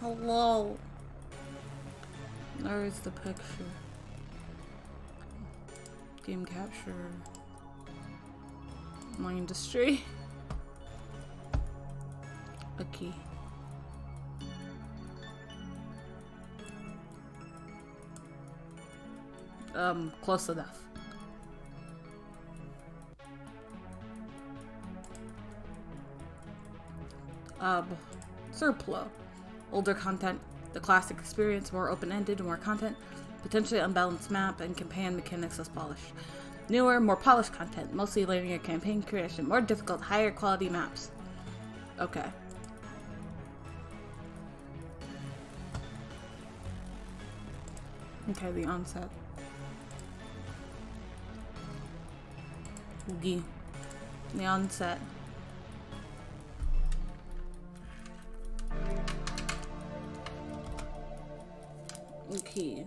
Hello. There is the picture. Game capture. Mindustry. A key. Close enough. Surplus. Older content. The classic experience, more open-ended, more content. Potentially unbalanced map and campaign mechanics less polished. Newer, more polished content. Mostly linear campaign creation. More difficult, higher quality maps. Okay. Okay, the onset. Oogie. The onset. Okay.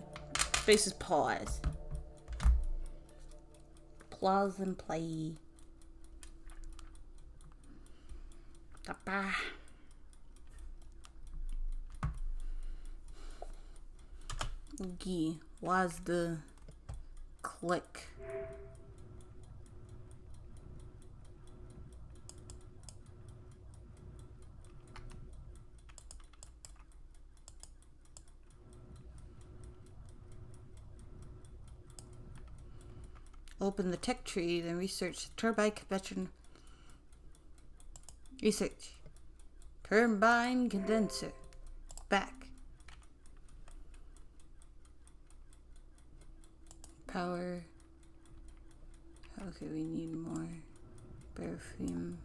Space is pause. Pause and play. Okay. Was the click? Open the tech tree, then research turbine convention. Research. Turbine condenser. Back. Power. Okay, we need more. Perfume.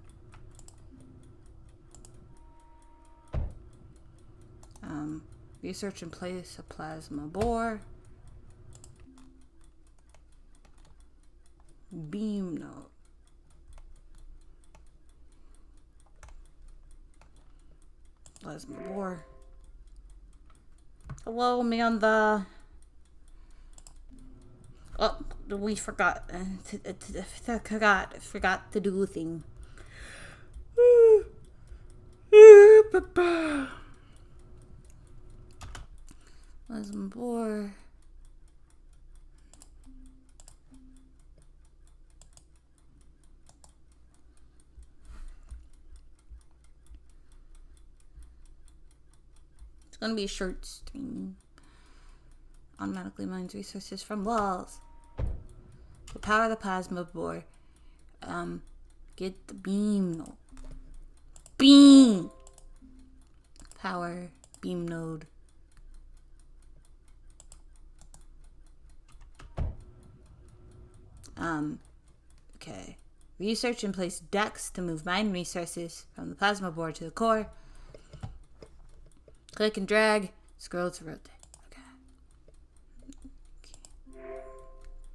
Research and place a plasma bore. Beam node. Plasma bore. Hello, Amanda. Oh, we forgot. Forgot to do a thing. Plasma bore. It's gonna be a short stream. Automatically mines resources from walls. To power the plasma bore. Get the beam node. Beam! Power beam node. Okay. Research and place decks to move mine resources from the plasma board to the core. Click and drag. Scroll to rotate. Okay.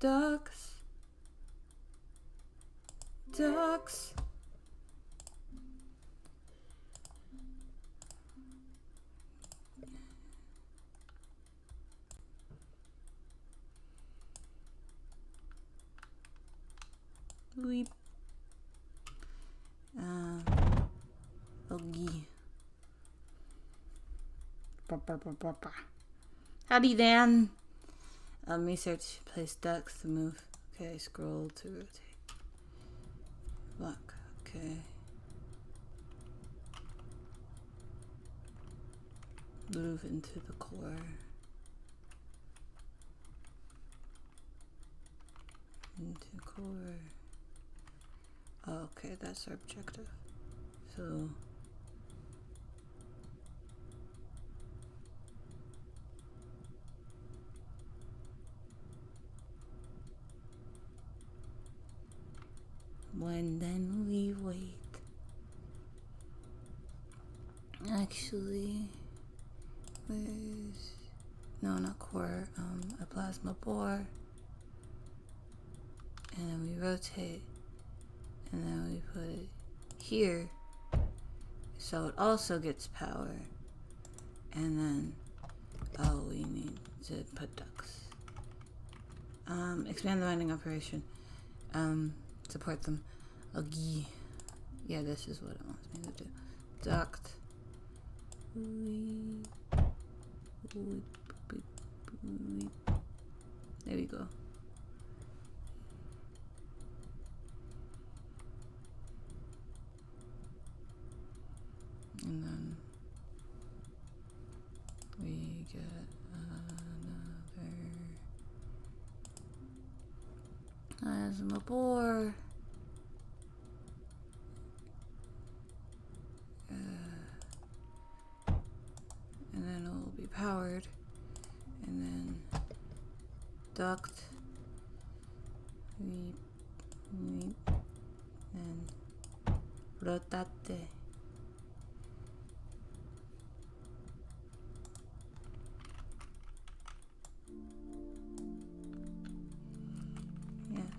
Ducks. Ducks. Weep. Oogie. Howdy, Dan. Research, place ducks to move. Okay, scroll to rotate. Lock. Okay. Move into the core. Into core. Oh, okay, that's our objective. So when then we wait. Actually, where's no, not core, a plasma bore. And then we rotate. And then we put it here. So it also gets power. And then, oh, we need to put ducks. Expand the mining operation. Support them. Oogie. Yeah, this is what it wants me to do. Duct. There we go. And then we get another plasma bore. And then it will be powered. And then duct. Weep. And rotate. Yes.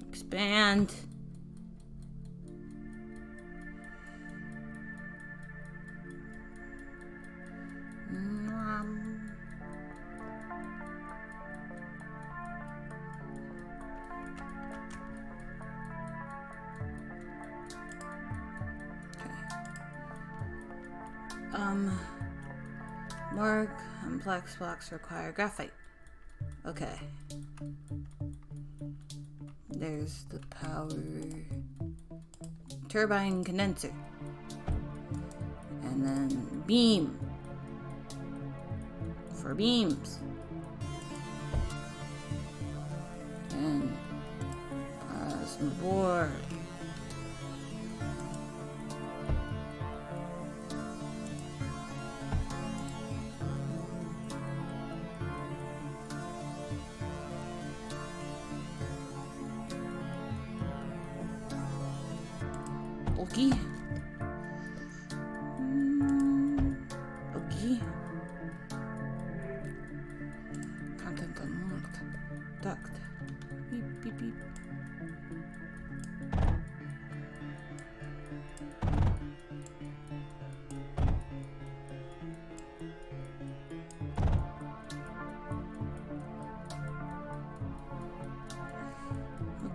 Expand. More complex blocks require graphite. Okay. There's the power turbine condenser. And then beam. For beams. And plasma board. Okay. Okay. Content unlocked. Duct. Beep, beep, beep.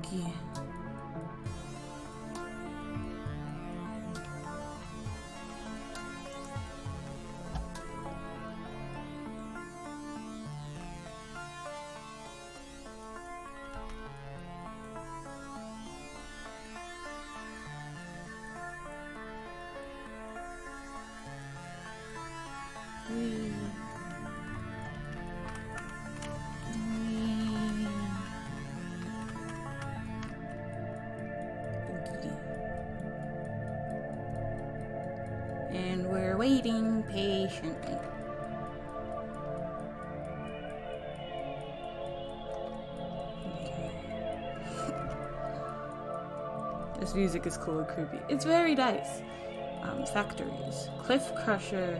Okay. And we're waiting patiently. Okay. This music is cool and creepy. It's very nice. Factories. Cliff Crusher.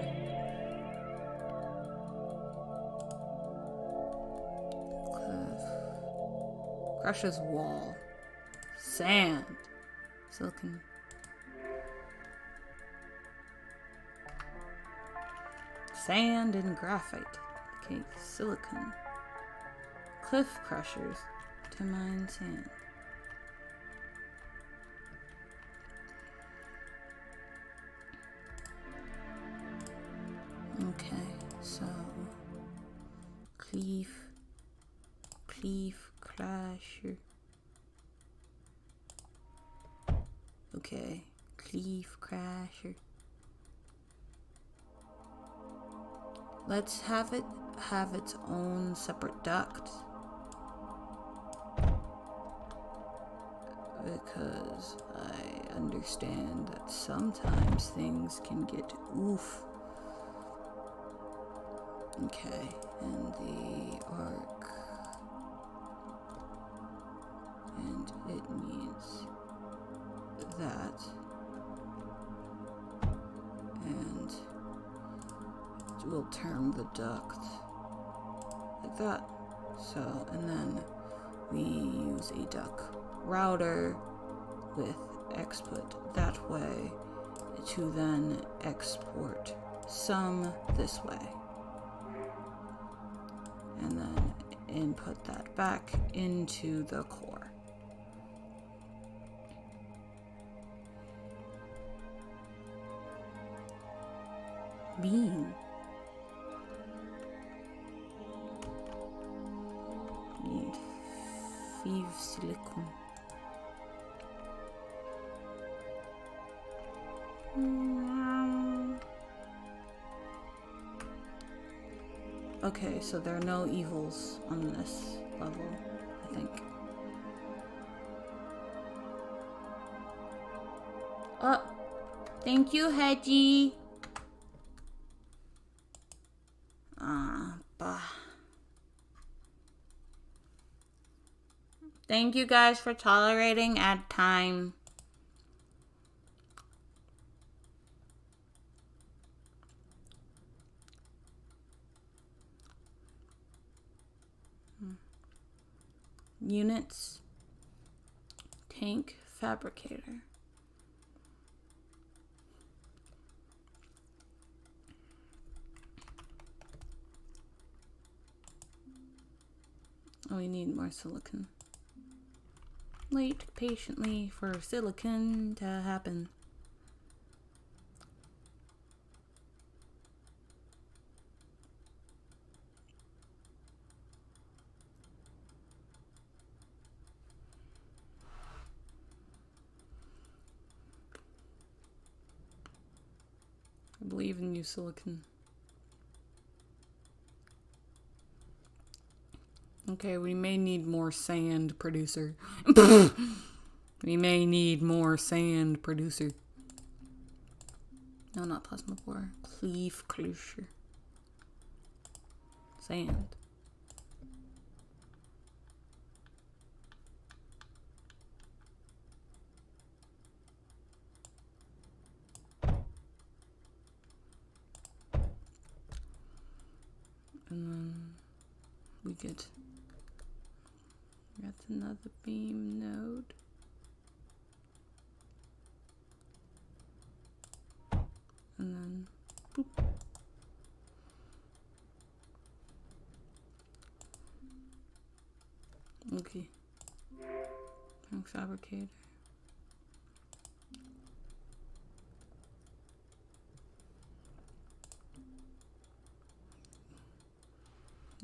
Crushes wall. Sand. Silicon. Sand and graphite. Okay, silicon. Cliff crushers to mine sand. Okay, so cleave crusher. Okay, cleave crusher. Let's have it have its own separate duct. Because I understand that sometimes things can get oof. Okay, and the arc. And it needs that. And we'll term the duct like that. So, and then we use a duct router with export that way to then export some this way. And then input that back into the core. Beam. Radioactive silicone. Okay, so there are no evils on this level, I think. Oh, thank you, Hedgie. Bah. Thank you guys for tolerating ad time. Units. Tank fabricator. Oh, we need more silicon. Wait patiently for silicon to happen. I believe in you, silicon. Okay, we may need more sand, producer. We may need more sand, producer. No, not plasma core. Cleave closure. Sand. And then we get... That's another beam node. And then, boop. Okay. Tank fabricator.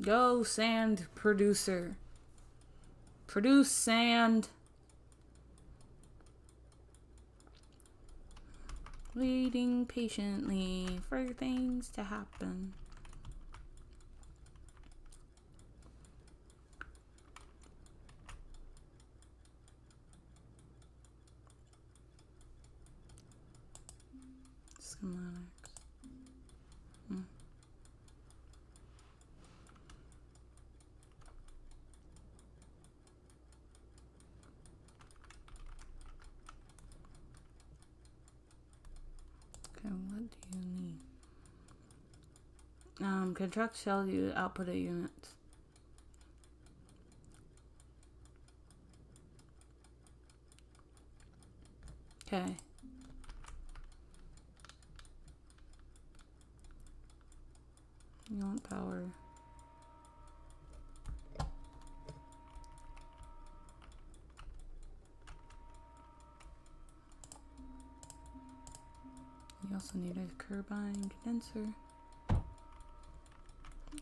Go, sand producer. Produce sand. Waiting patiently for things to happen. Schematics. Okay, what do you need? Contract shell you output a unit. Okay. You want power. You also need a turbine condenser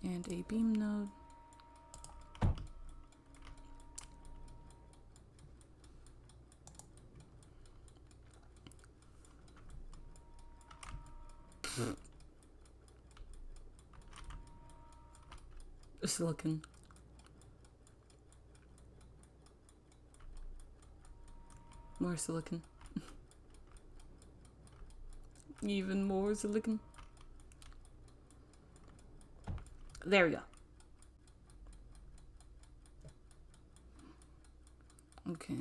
and a beam node. Silicon. More silicon. Even more silicon. There we go. Okay.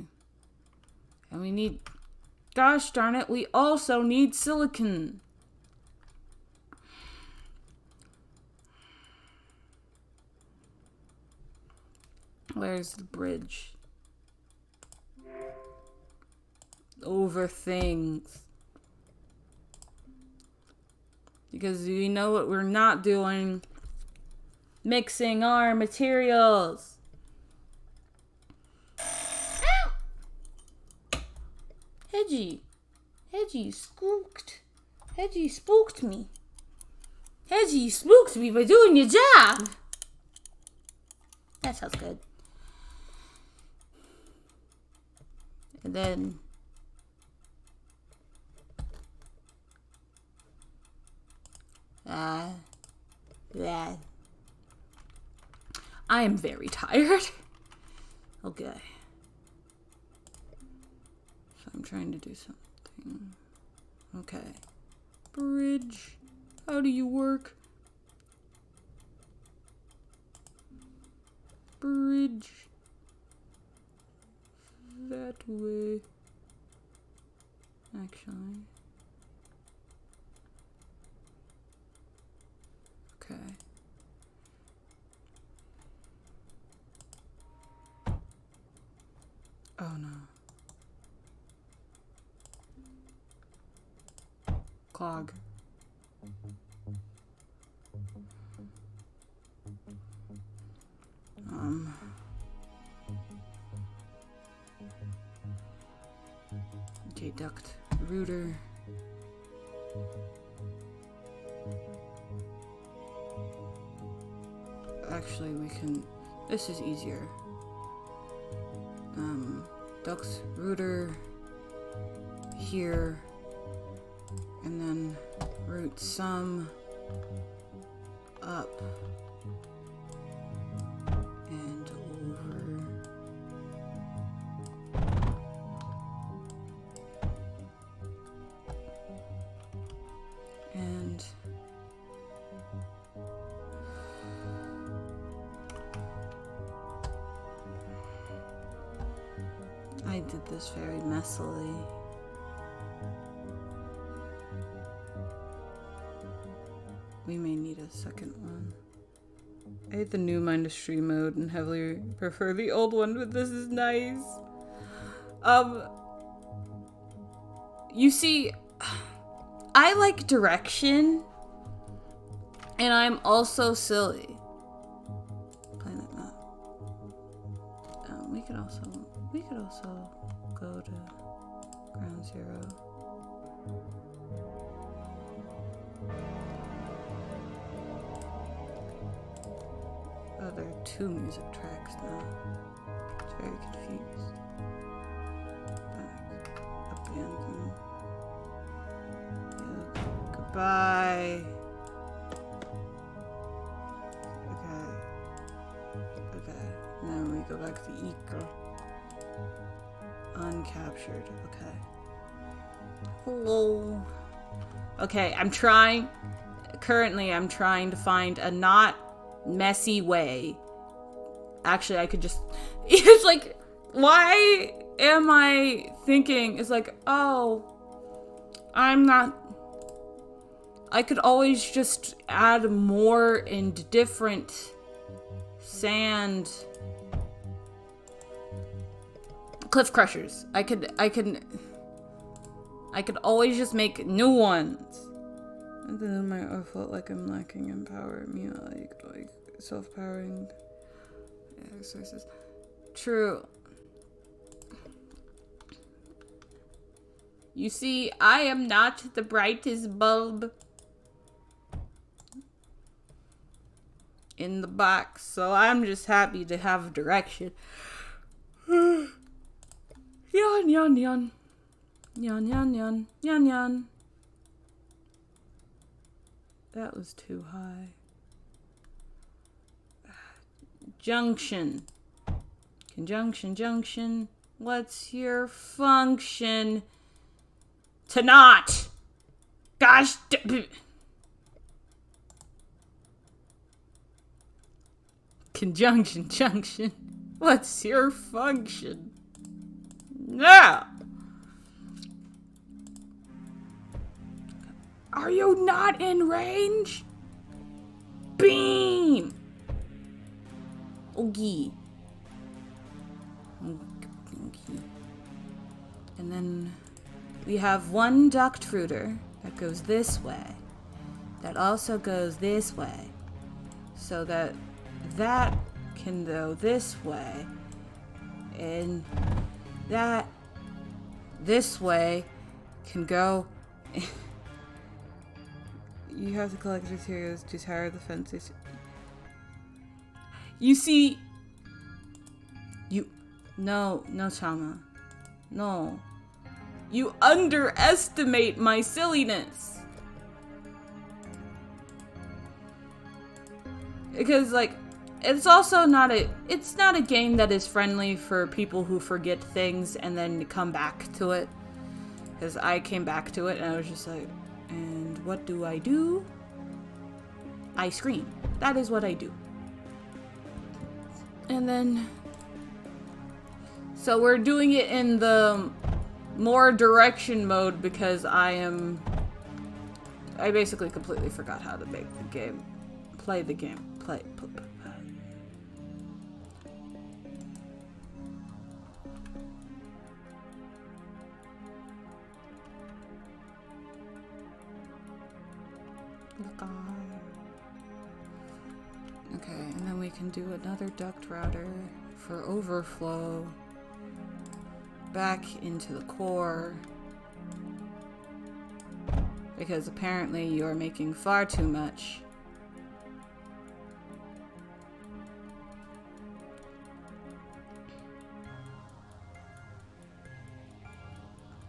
And we need... Gosh darn it, we also need silicon. Where's the bridge? Over things. Because we know what we're not doing. Mixing our materials. Hedgie. Hedgie spooked. Hedgie spooked me. Hedgie spooked me by doing your job. That sounds good. And then yeah. I am very tired. Okay. So I'm trying to do something. Okay. Bridge. How do you work? Bridge. That way. Actually. Okay. Oh no. Clog. Okay, duct router. Actually, we can. This is easier. Duct router here, and then route some up and over. And I did this very messily. We may need a second one. I hate the new Mindustry mode and heavily prefer the old one, but this is nice. You see, I like direction, and I'm also silly. Planet map. We could also go to ground zero. Oh, there are 2 music tracks now. It's very confused. Back, abandon. Yeah, goodbye. Okay. And then we go back to Eco. Uncaptured. Okay. Hello. Okay, currently I'm trying to find a not messy way. Actually, I could just, it's like, why am I thinking, it's like, oh, I could always just add more and different sand cliff crushers. I could always just make new ones. And then I felt like I'm lacking in power. Like self-powering exercises. True. You see, I am not the brightest bulb in the box, so I'm just happy to have direction. Yawn, yawn, yawn. Yawn, yawn, yawn. Yawn, yawn. That was too high. Junction. Conjunction, junction. What's your function? To not. Gosh. Conjunction, junction. What's your function? No. Are you not in range? Beam. Okay. And then we have one duct router that goes this way. That also goes this way. So that can go this way. And that this way can go. You have to collect materials to tower the fences. You see, no, Chama. No. You underestimate my silliness. Because, like, it's also not a game that is friendly for people who forget things and then come back to it. Because I came back to it and I was just like, and what do? I scream. That is what I do. And then, so we're doing it in the more direction mode because I basically completely forgot how to make the game. Play the game. Play. Look on. Okay, and then we can do another duct router for overflow back into the core. Because apparently you're making far too much.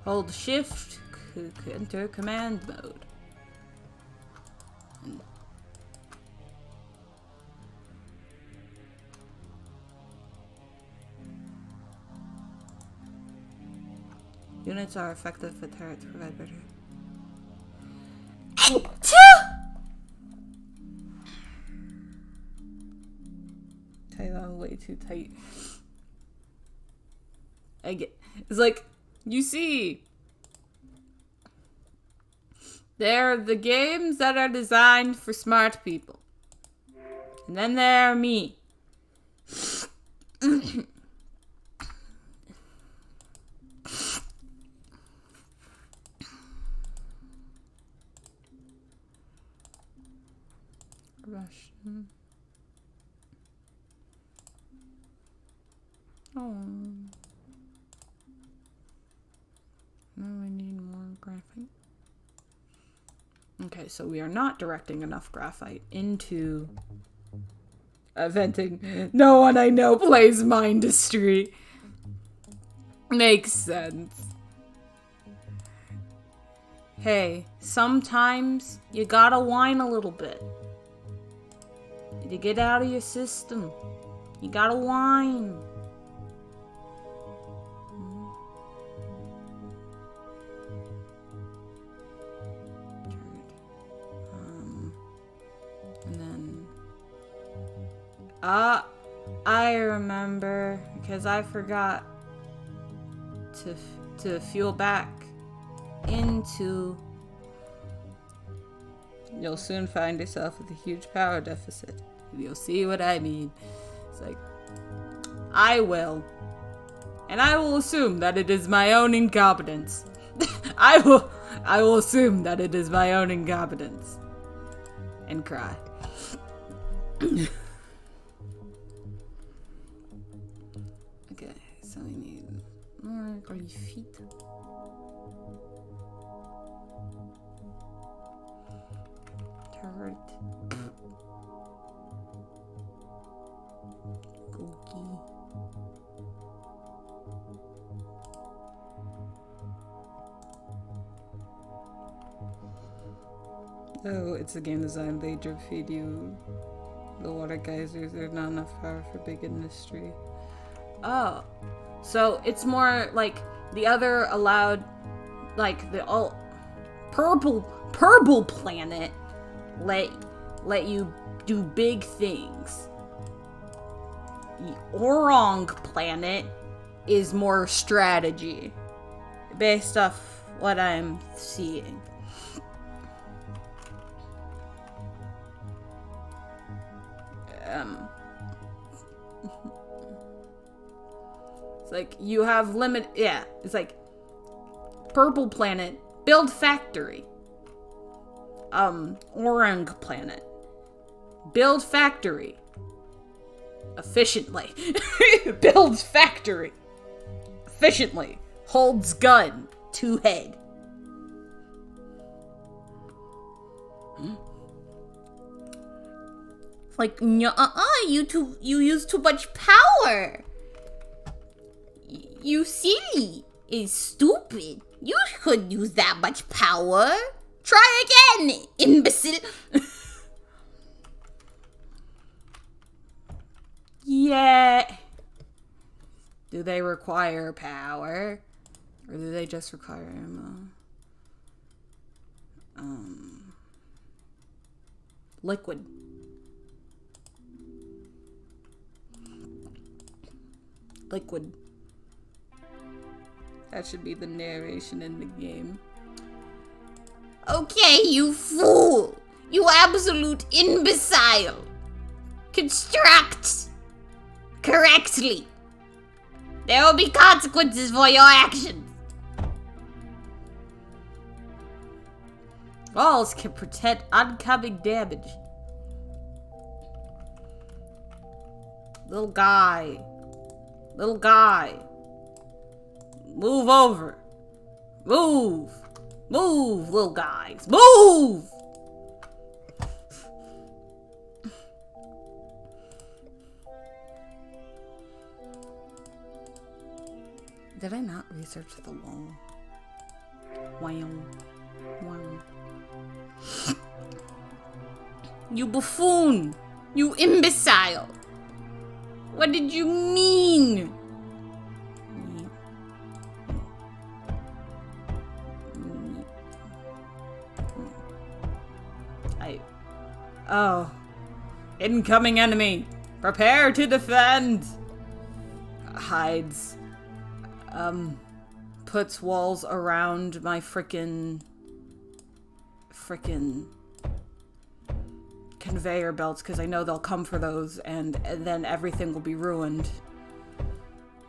Hold shift to enter command mode. Units are effective for turrets to provide better. Tight on way too tight. I get. It's like, you see, there are the games that are designed for smart people, and then there are me. Russian. Oh. Now we need more graphite. Okay, so we are not directing enough graphite into venting. No one I know plays Mindustry. Makes sense. Hey, sometimes you gotta whine a little bit. To get out of your system. You gotta whine. And then I remember because I forgot to fuel back into. You'll soon find yourself with a huge power deficit. You'll see what I mean. It's like, I will. And I will assume that it is my own incompetence. I will assume that it is my own incompetence. And cry. Okay, so we need more graphite. Turret. Cookie. Oh, it's a game design. They drip feed you the water geysers. There's not enough power for big industry. Oh, so it's more like the other allowed, like the all purple planet let you do big things. The Orang planet is more strategy, based off what I'm seeing. It's like you have limit. Yeah, it's like purple planet, build factory. Orang planet, build factory efficiently. Builds factory efficiently. Holds gun 2 head. Like, you use too much power. You silly. is stupid. You couldn't use that much power. Try again, imbecile. Yeah. Do they require power? Or do they just require ammo? Liquid. Liquid. That should be the narration in the game. Okay, you fool! You absolute imbecile! Construct correctly. There will be consequences for your actions. Walls can protect oncoming damage. Little guy. Little guy. Move over. Move. Move, little guys. Move! Did I not research the wall? Wow. Wow. You buffoon! You imbecile! What did you mean? Oh. Incoming enemy! Prepare to defend! Hides. Puts walls around my frickin' conveyor belts, because I know they'll come for those, and then everything will be ruined.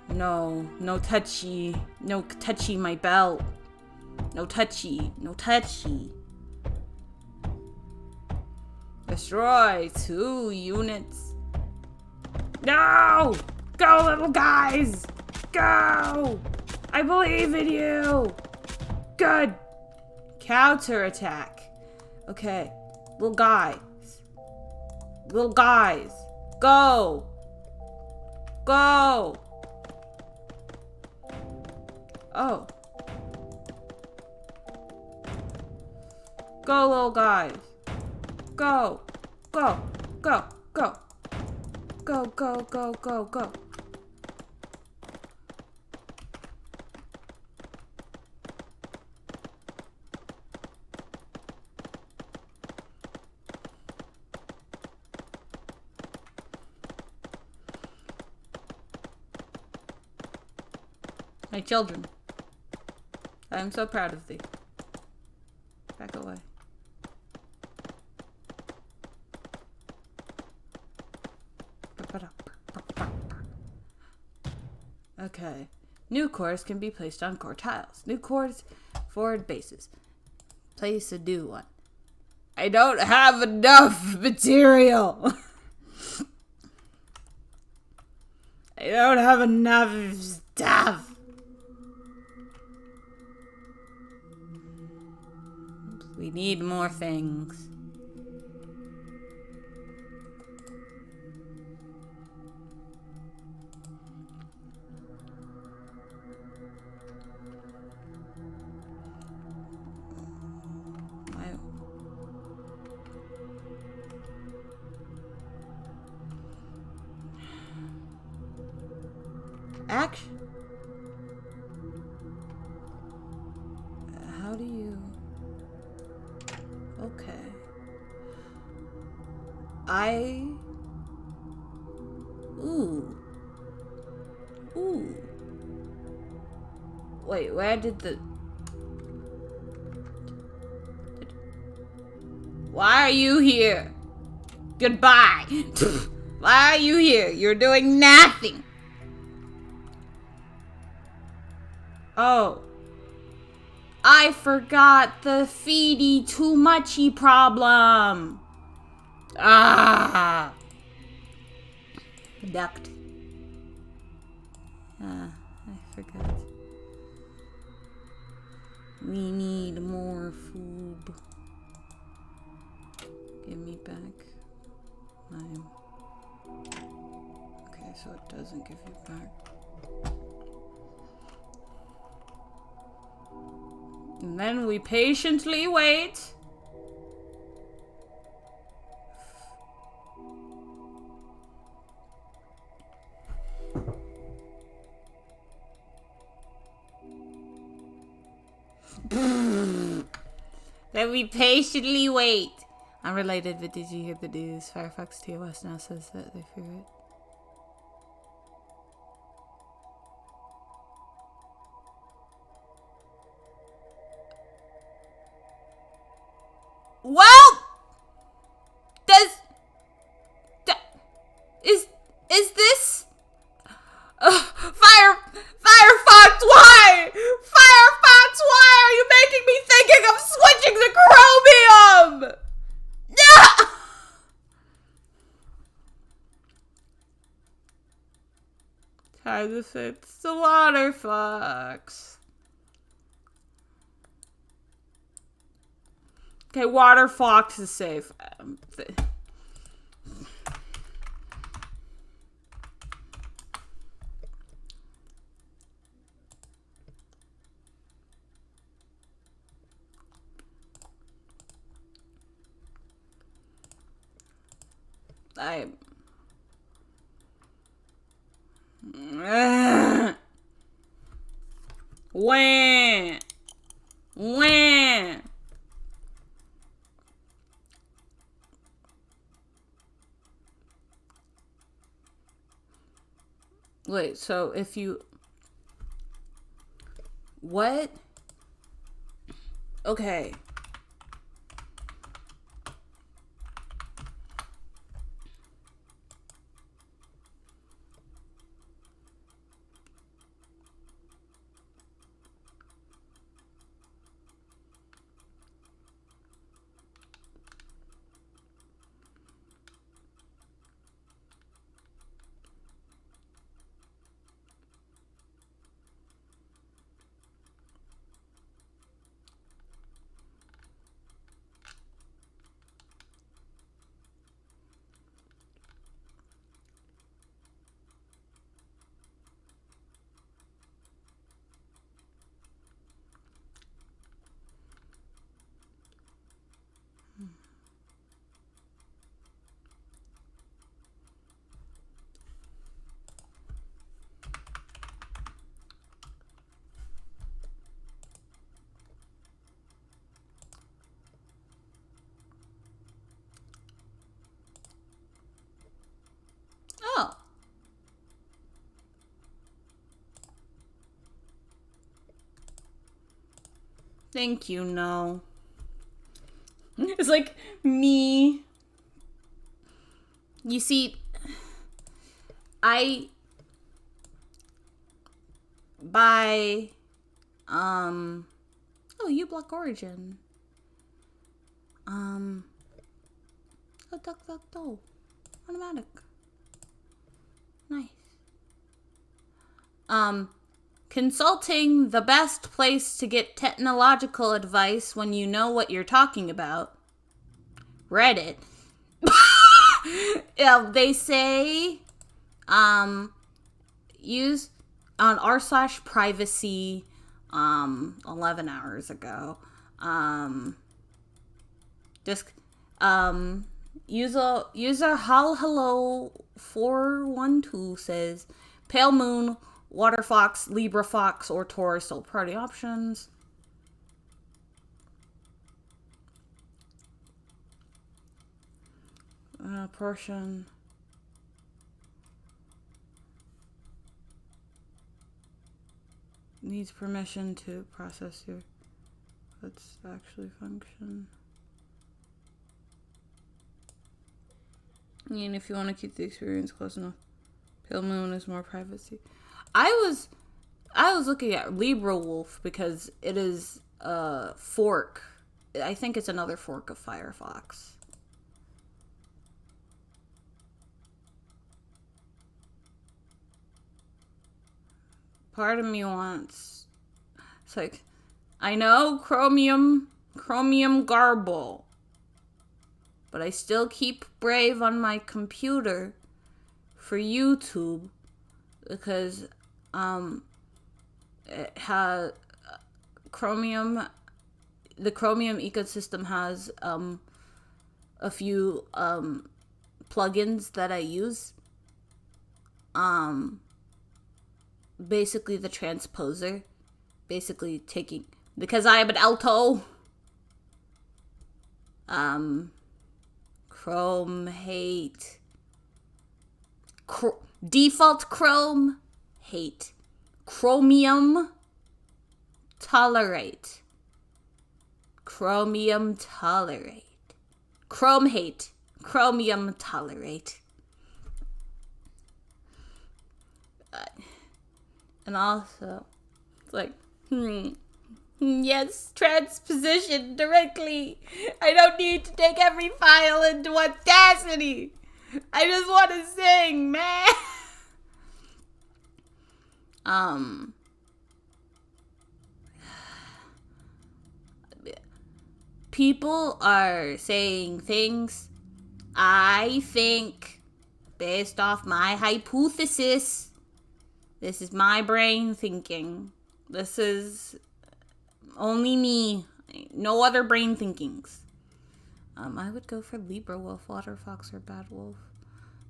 No touchy. No touchy my belt. No touchy. No touchy. Destroy 2 units. No! Go, little guys! Go! I believe in you! Good! Counterattack. Okay. Little guys. Little guys. Go! Go! Oh. Go, little guys. Go! Go! Go! Go! Go, go, go, go, go. My children, I am so proud of thee. Back away. Okay. New cores can be placed on core tiles. New cores, forward bases. Place a new one. I don't have enough material. I don't have enough stuff. We need more things. Action. How do you... Okay. Ooh. Wait, where did the... Why are you here? Goodbye. Why are you here? You're doing nothing. Oh. I forgot the feedy too muchy problem. Ah. Ducked. I forgot. We need more food. Give me back my... Okay, so it doesn't give you back. And then we patiently wait. Then we patiently wait. Unrelated, but did you hear the news? Firefox TOS now says that they fear it. Well, is this Firefox? Why? Firefox, why are you making me thinking of switching to Chromium? No. Time to fix the water fox. Okay, water fox is safe. When? Wait, so if you... What? Okay. Oh. Thank you, no. It's like me. You see, I buy, oh, uBlock Origin. Oh, DuckDuckGo. Automatic. Nice. Consulting the best place to get technological advice when you know what you're talking about. Reddit. Yeah, they say, use on r/privacy, 11 hours ago. Just, user HalHello412 says, Pale Moon, Water Fox, Libra Fox, or Taurus still party options. Portion. Needs permission to process your... Let's actually function. And if you want to keep the experience close enough. Pale Moon is more privacy. I was looking at Libra Wolf because it is a fork. I think it's another fork of Firefox. Part of me wants... It's like, I know Chromium garble. But I still keep Brave on my computer for YouTube. Because, it has... Chromium the Chromium ecosystem has a few plugins that I use. Basically the transposer, basically taking, because I am an alto, Chrome hate, default Chrome hate, Chromium tolerate, Chromium tolerate, Chrome hate, Chromium tolerate. And also, it's like, yes, transposition directly. I don't need to take every file into Audacity. I just want to sing, man. People are saying things. I think, based off my hypothesis, this is my brain thinking. This is only me. No other brain thinkings. I would go for Libra Wolf, Water Fox, or Bad Wolf.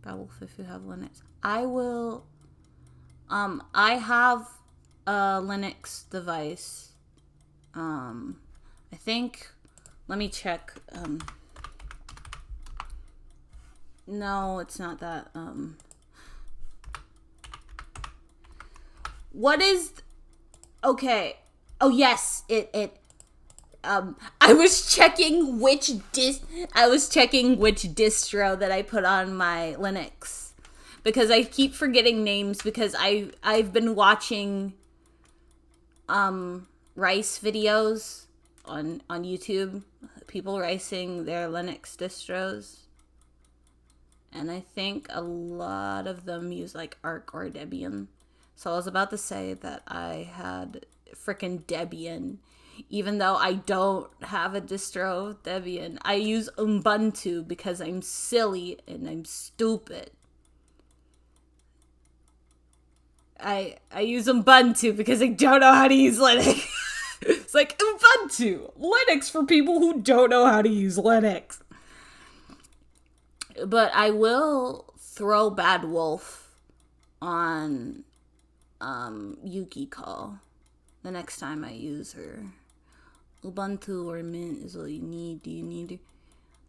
Bad Wolf if you have Linux. I will. I have a Linux device. I think. Let me check. No, it's not that. What is... Okay. Oh, yes. I was checking which distro that I put on my Linux. Because I keep forgetting names because I've been watching rice videos on YouTube. People ricing their Linux distros. And I think a lot of them use like Arc or Debian. So I was about to say that I had frickin' Debian. Even though I don't have a distro Debian. I use Ubuntu because I'm silly and I'm stupid. I use Ubuntu because I don't know how to use Linux. It's like Ubuntu. Linux for people who don't know how to use Linux. But I will throw Bad Wolf on Yuki Call the next time I use her. Ubuntu or Mint is all you need.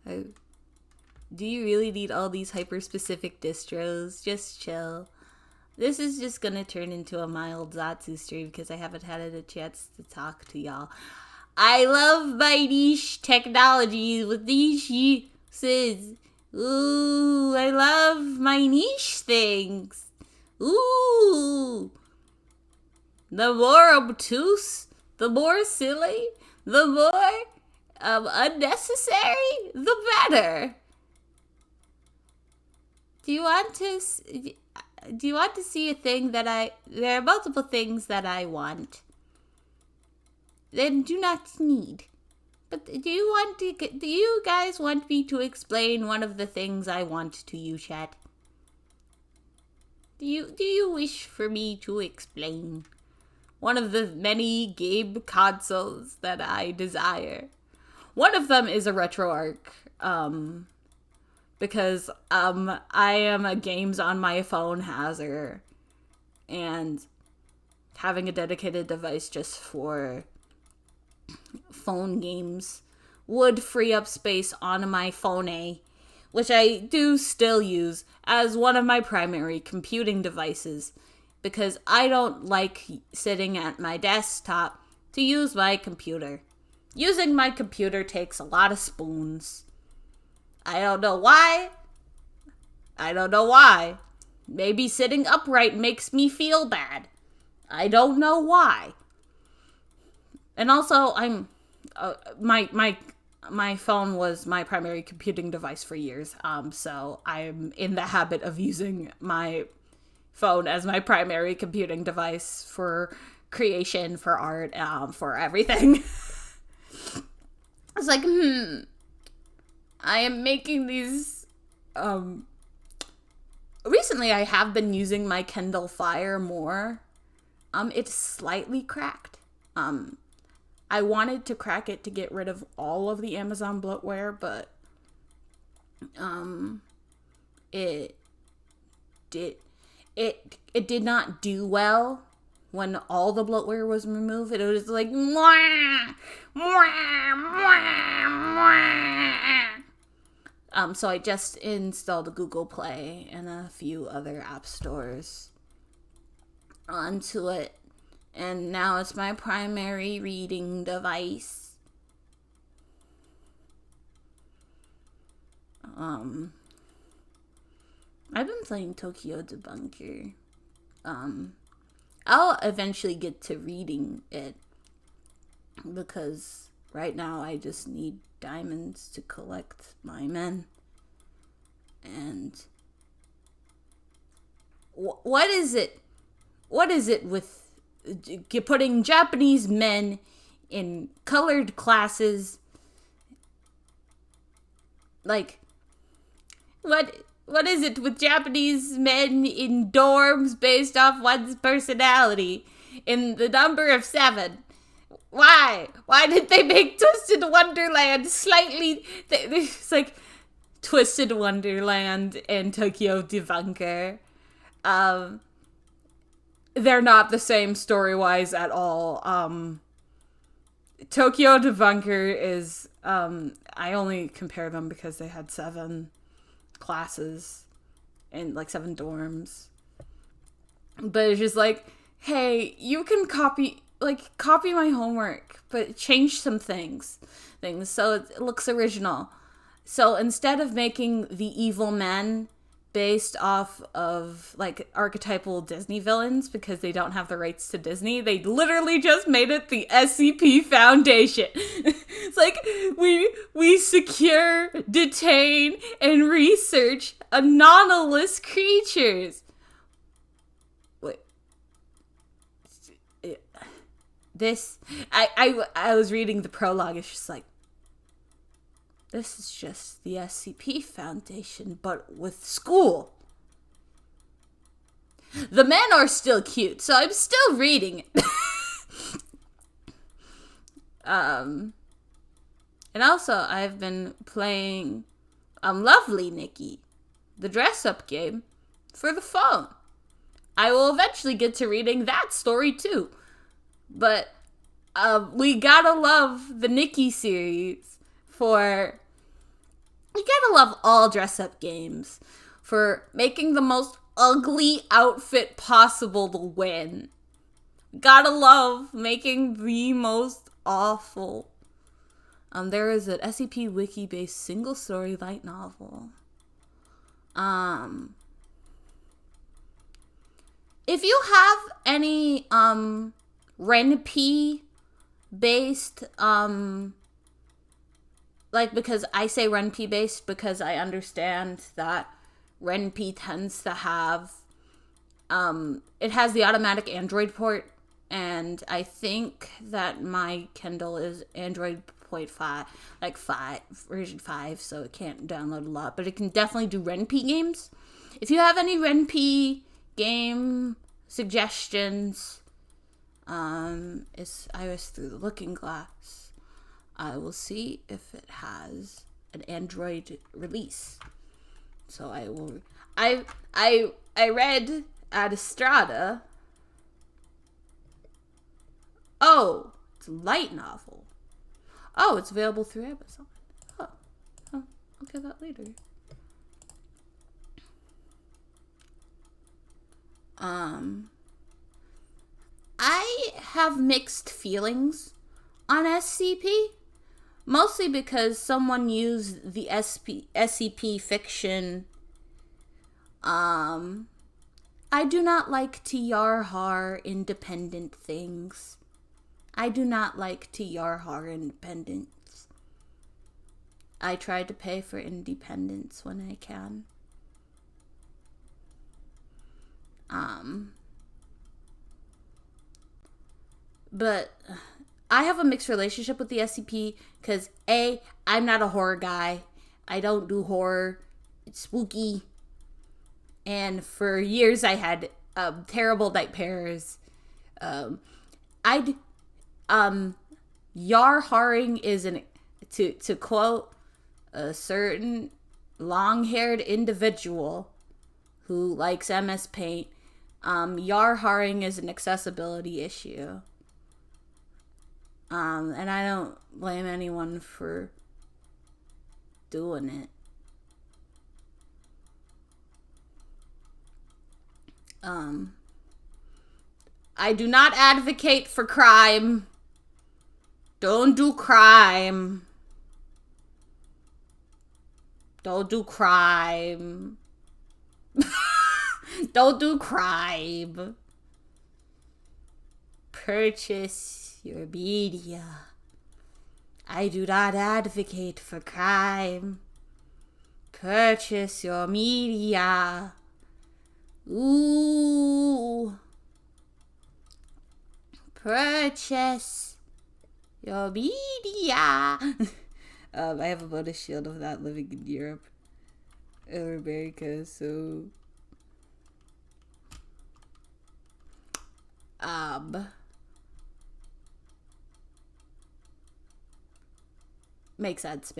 Do you really need all these hyper-specific distros? Just chill. This is just gonna turn into a mild Zatsu stream because I haven't had a chance to talk to y'all. I love my niche technologies with niche uses. Ooh, I love my niche things. Ooh. The more obtuse, the more silly, the more unnecessary, the better. Do you want to see a thing that there are multiple things that I want. Then do not need. But do you guys want me to explain one of the things I want to you, chat? Do you wish for me to explain one of the many game consoles that I desire? One of them is a RetroArch, because I am a games on my phone hazard, and having a dedicated device just for phone games would free up space on my phone, which I do still use as one of my primary computing devices, because I don't like sitting at my desktop to use my computer. Using my computer takes a lot of spoons. I don't know why. Maybe sitting upright makes me feel bad. I don't know why. And also, my phone was my primary computing device for years. So I'm in the habit of using my phone as my primary computing device for creation, for art, for everything. It's like, I am making these, recently I have been using my Kindle Fire more. It's slightly cracked. I wanted to crack it to get rid of all of the Amazon bloatware, but it did it did not do well when all the bloatware was removed. It was like mwah, mwah, mwah, mwah. So I just installed Google Play and a few other app stores onto it, and now it's my primary reading device. I've been playing Tokyo Debunker. I'll eventually get to reading it, because right now I just need diamonds to collect my men. And what is it? What is it with putting Japanese men in colored classes? Like, what is it with Japanese men in dorms based off one's personality in the number of 7? Why? Why did they make Twisted Wonderland slightly... It's like Twisted Wonderland and Tokyo Debunker. They're not the same story-wise at all. Tokyo Debunker is... I only compare them because they had 7 classes and like 7 dorms. But it's just like, hey, you can copy my homework, but change some things so it looks original. So instead of making the evil men based off of like archetypal Disney villains because they don't have the rights to Disney, they literally just made it the SCP Foundation. It's like we secure, detain, and research anomalous creatures. Wait. This I was reading the prologue. It's just like, this is just the SCP Foundation, but with school. The men are still cute, so I'm still reading it. And also, I've been playing Lovely Nikki, the dress-up game, for the phone. I will eventually get to reading that story, too. But we gotta love the Nikki series for... You gotta love all dress-up games for making the most ugly outfit possible to win. Gotta love making the most awful. There is an SCP Wiki-based single-story light novel. If you have any RenP-based like, because I say RenP based because I understand that RenP tends to have, it has the automatic Android port, and I think that my Kindle is Android 0.5, like 5, version 5, so it can't download a lot, but it can definitely do RenP games. If you have any RenP game suggestions, it's iOS through the Looking Glass. I will see if it has an Android release. So I will. I read Ad Estrada. Oh, it's a light novel. Oh, it's available through Amazon. Oh, I'll get that later. I have mixed feelings on SCP. Mostly because someone used the SCP fiction. I do not like to yarhar independent things. I do not like to yarhar independence. I try to pay for independence when I can. But I have a mixed relationship with the SCP because I'm not a horror guy. I don't do horror. It's spooky. And for years I had terrible nightmares. Yarharing is to quote a certain long-haired individual who likes MS Paint, Yarharing is an accessibility issue. And I don't blame anyone for doing it. I do not advocate for crime. Don't do crime. Don't do crime. Don't do crime. Purchase your media. I do not advocate for crime. Purchase your media. Ooh. Purchase your media. I have a bonus shield of that living in Europe or America, so makes sense.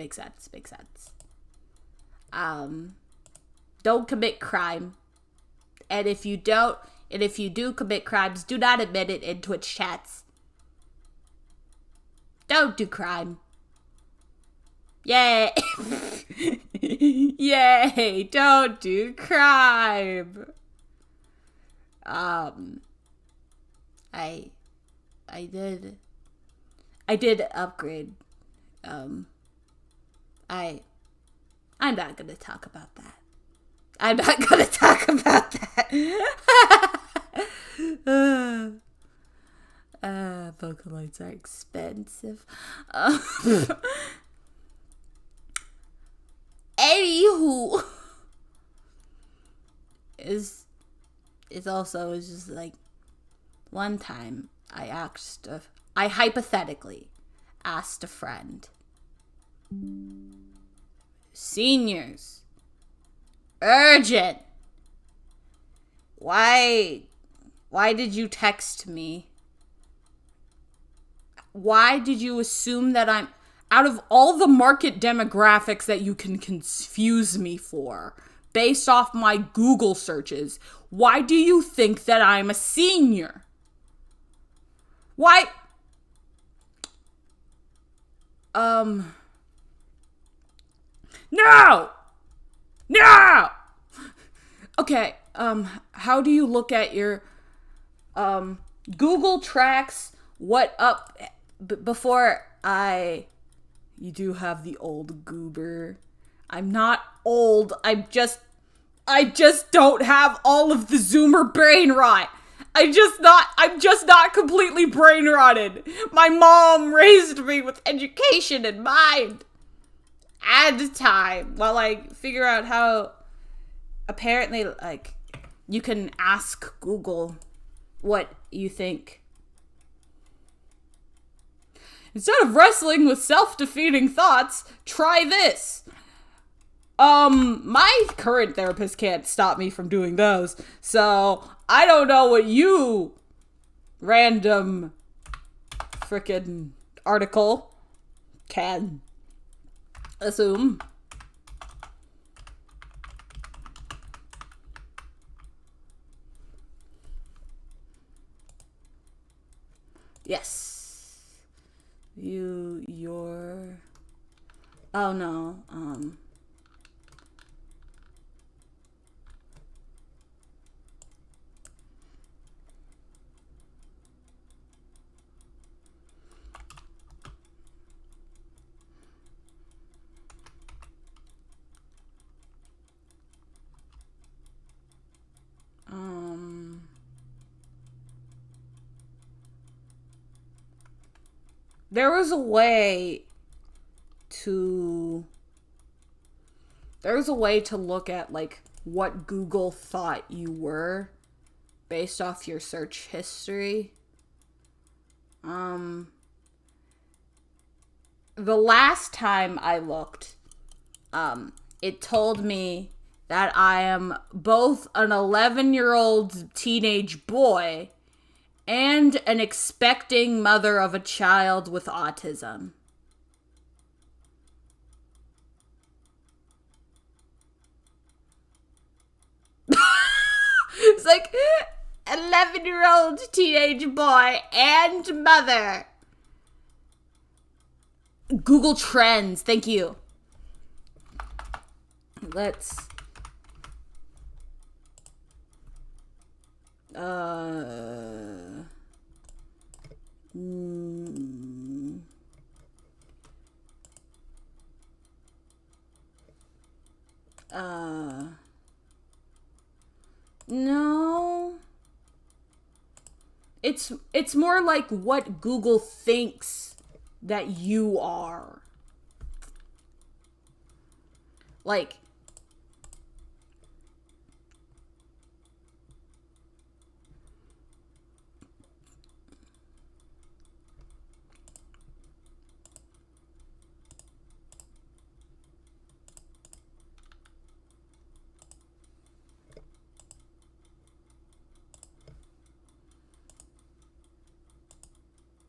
Don't commit crime. And if you do commit crimes, do not admit it in Twitch chats. Don't do crime. Yay! Yay! Don't do crime. I did upgrade. I'm not gonna talk about that. Vocal lights are expensive. Anywho, is just like one time I hypothetically asked a friend, seniors, urgent, why did you text me? Why did you assume that I'm, out of all the market demographics that you can confuse me for, based off my Google searches, why do you think that I'm a senior? Why? No! Okay, how do you look at your, Google tracks what up, before you do have the old goober. I'm not old, I just don't have all of the Zoomer brain rot. I'm just not completely brain rotted. My mom raised me with education in mind and time while I figure out how, apparently, like, you can ask Google what you think. Instead of wrestling with self-defeating thoughts, try this. My current therapist can't stop me from doing those, so I don't know what you random frickin' article can assume. Yes. Oh no, there was a way to look at, like, what Google thought you were based off your search history. The last time I looked, it told me that I am both an 11-year-old teenage boy and an expecting mother of a child with autism. It's like 11-year-old teenage boy and mother. Google Trends. Thank you. Let's no. It's more like what Google thinks that you are. Like,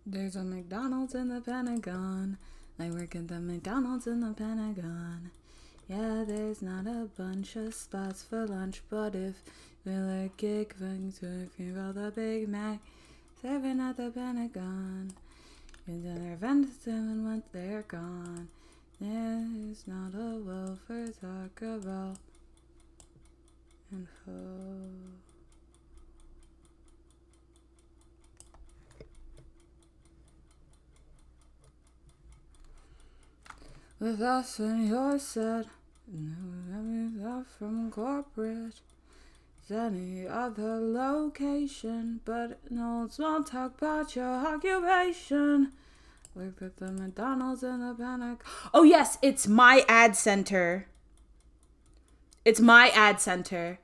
there's a McDonald's in the Pentagon. I work at the McDonald's in the Pentagon. Yeah, there's not a bunch of spots for lunch, but if we're gig things, if you roll the Big Mac, serving at the Pentagon. And then their events and once they're gone, there's not a welfare Taco Bell. And with us and your set, never moved out from corporate. Any other location, but no small talk about your occupation. Work at the McDonald's in the Panic. Oh yes, it's my ad center. It's my ad center.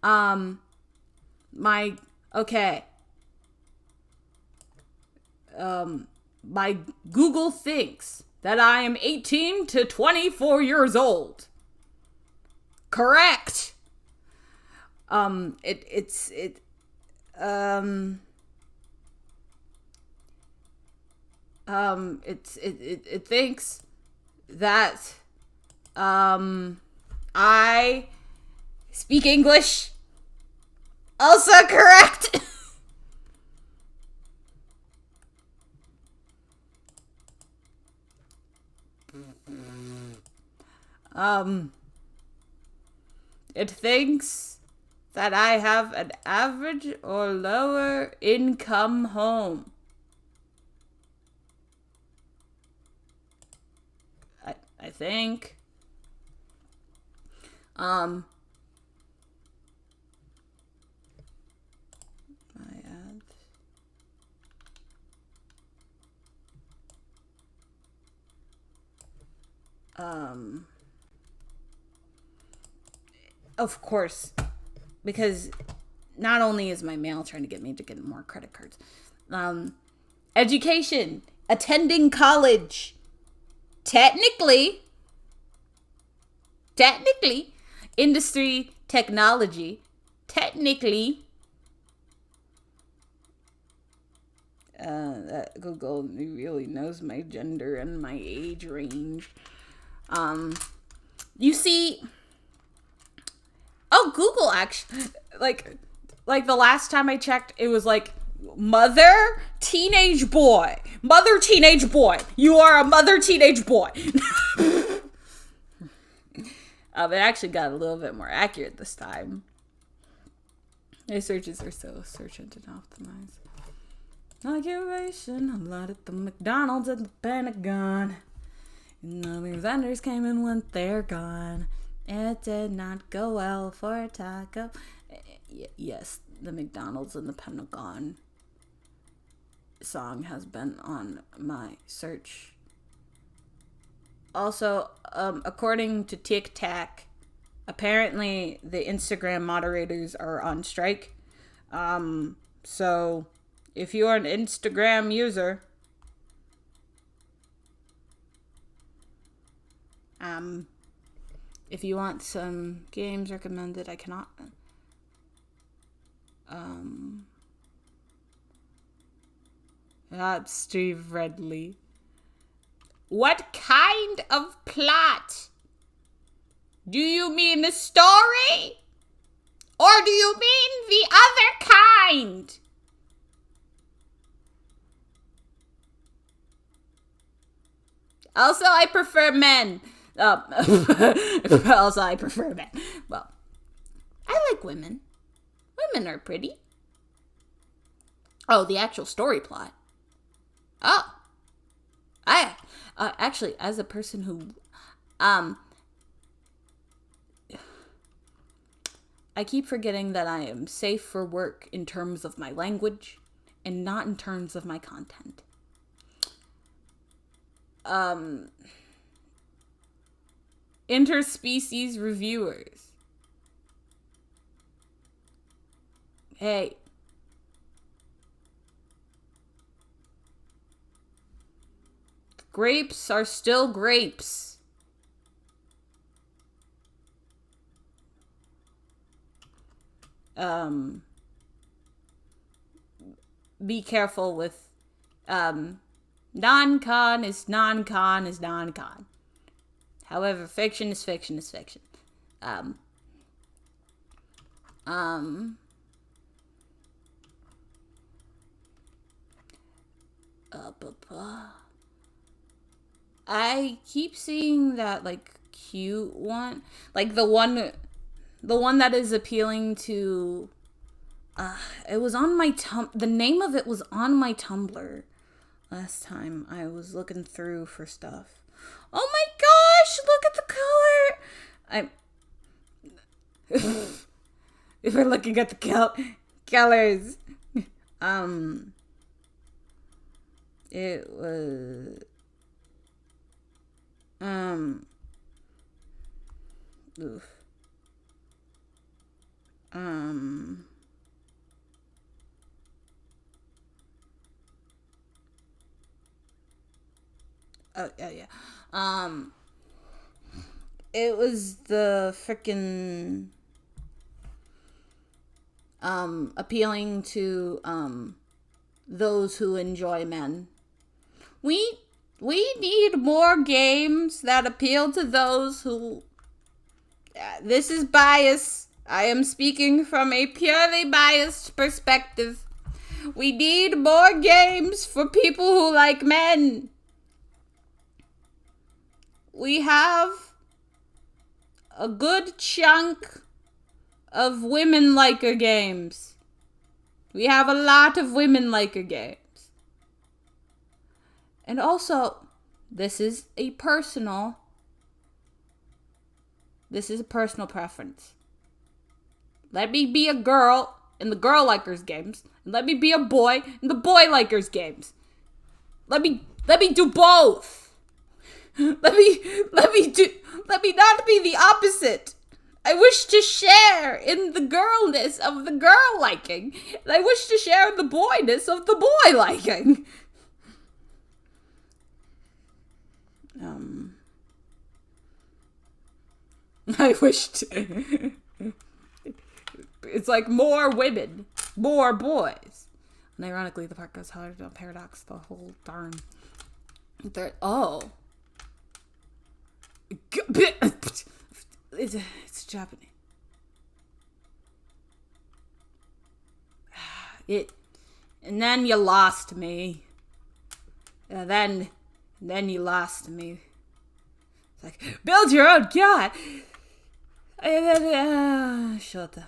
My Google thinks that I am 18 to 24 years old. Correct. It thinks that I speak English. Also correct. It thinks that I have an average or lower income home. I think. My ads. Of course, because not only is my mail trying to get me to get more credit cards, education, attending college, technically, industry, technology, technically, that Google really knows my gender and my age range. You see, Google actually, like the last time I checked, it was like mother teenage boy. You are a mother teenage boy. It actually got a little bit more accurate this time. My searches are so search engine optimized. Occupation, a lot at the McDonald's at the Pentagon. And other vendors came and went, they're gone. It did not go well for taco. Yes, the McDonald's and the Pentagon song has been on my search. Also, according to TikTok, apparently the Instagram moderators are on strike. So if you're an Instagram user, if you want some games recommended, I cannot. Steve Redley. What kind of plot? Do you mean the story? Or do you mean the other kind? Also, I prefer men. Also, I prefer men. Well, I like women. Women are pretty. Oh, the actual story plot. Oh. I actually, as a person who, I keep forgetting that I am safe for work in terms of my language and not in terms of my content. Interspecies reviewers. Hey. Grapes are still grapes. Be careful with, non-con is non-con is non-con. However, fiction is fiction is fiction. I keep seeing that, like, cute one. Like, the one that is appealing to, it was on my the name of it was on my Tumblr last time I was looking through for stuff. Oh my gosh, look at the color! If we're looking at the colors, it was, oof. Oh, yeah. It was the frickin', appealing to, those who enjoy men. We need more games that appeal to those who, this is bias. I am speaking from a purely biased perspective. We need more games for people who like men. We have a good chunk of women-liker games. We have a lot of women-liker games. And also, this is a personal preference. Let me be a girl in the girl-likers games, and let me be a boy in the boy-likers games. Let me do both. Let me not be the opposite. I wish to share in the girlness of the girl liking, and I wish to share in the boyness of the boy liking. I wish to. It's like more women, more boys. And ironically, the part goes hard on Paradox the whole darn. Oh. It's Japanese. And then you lost me. Then you lost me. It's like, build your own god. Shut up.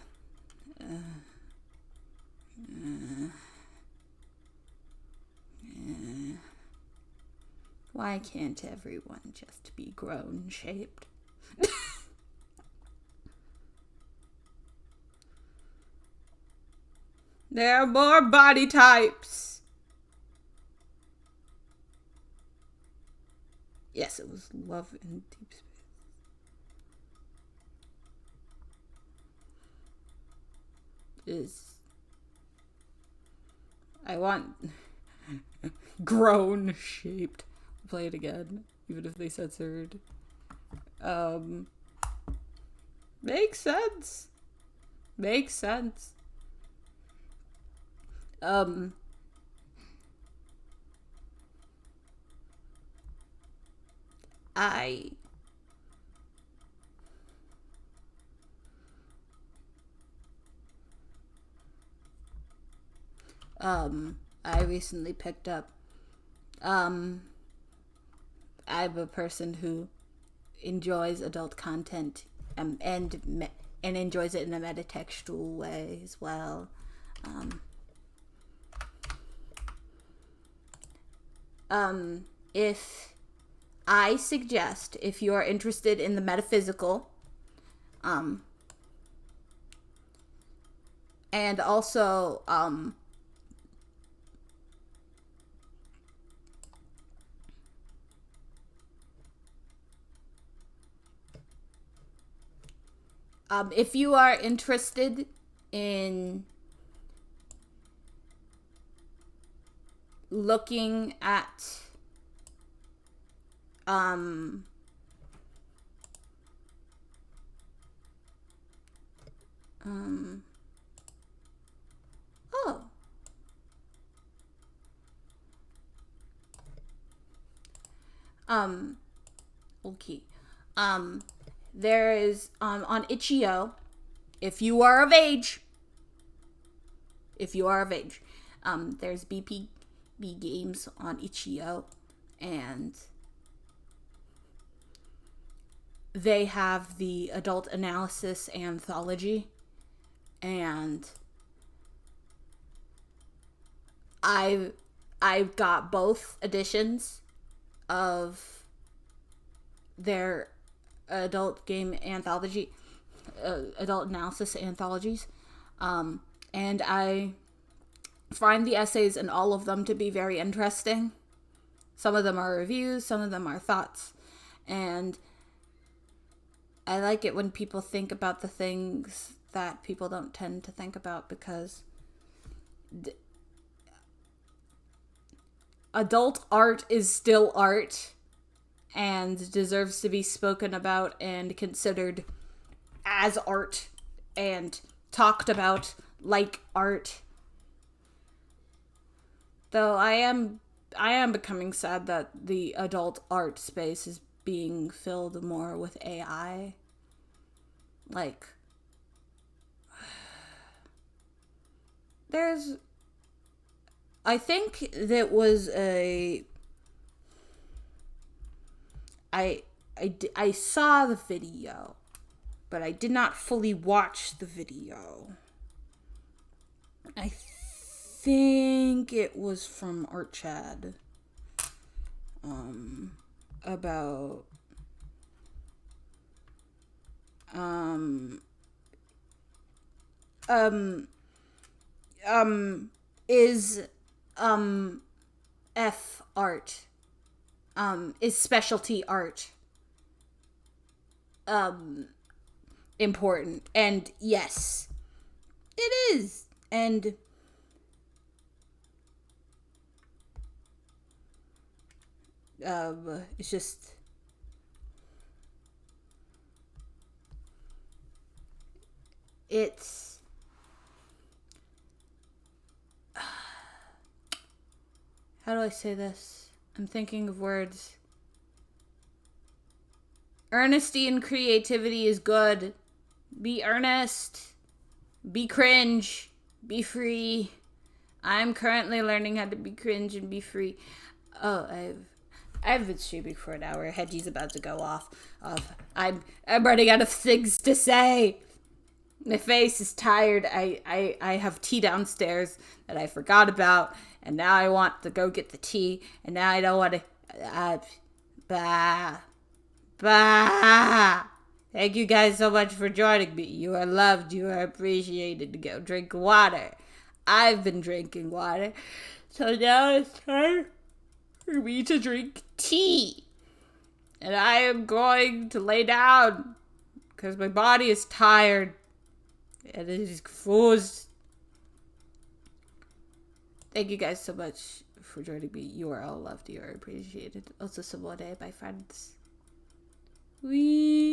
Why can't everyone just be grown shaped? There are more body types. Yes, it was Love in Deep Space. I want grown shaped. Play it again, even if they censored. Makes sense. Makes sense. I I recently picked up I'm a person who enjoys adult content and enjoys it in a metatextual way as well. If I suggest, if you're interested in the metaphysical, and also if you are interested in looking at oh okay, there is on itch.io, if you are of age, there's BPB games on itch.io, and they have the adult analysis anthology, and I've got both editions of their adult game anthology, adult analysis anthologies, and I find the essays in all of them to be very interesting. Some of them are reviews, some of them are thoughts, and I like it when people think about the things that people don't tend to think about, because adult art is still art and deserves to be spoken about and considered as art and talked about like art. Though I am becoming sad that the adult art space is being filled more with AI. Like, I think that was I saw the video, but I did not fully watch the video. I think it was from Art Chad. About is F art is specialty art important? And yes, it is. And it's just it's how do I say this? I'm thinking of words. Earnesty and creativity is good. Be earnest. Be cringe. Be free. I'm currently learning how to be cringe and be free. Oh, I've been streaming for an hour. Hedgie's about to go off. I'm running out of things to say. My face is tired. I have tea downstairs that I forgot about, and now I want to go get the tea, and now I don't want to. Bah. Thank you guys so much for joining me. You are loved. You are appreciated. Go drink water. I've been drinking water, so now it's time for me to drink tea. And I am going to lay down because my body is tired and it is confused. Thank you guys so much for joining me. You are all loved. You are appreciated. Also, Simone, my friends. We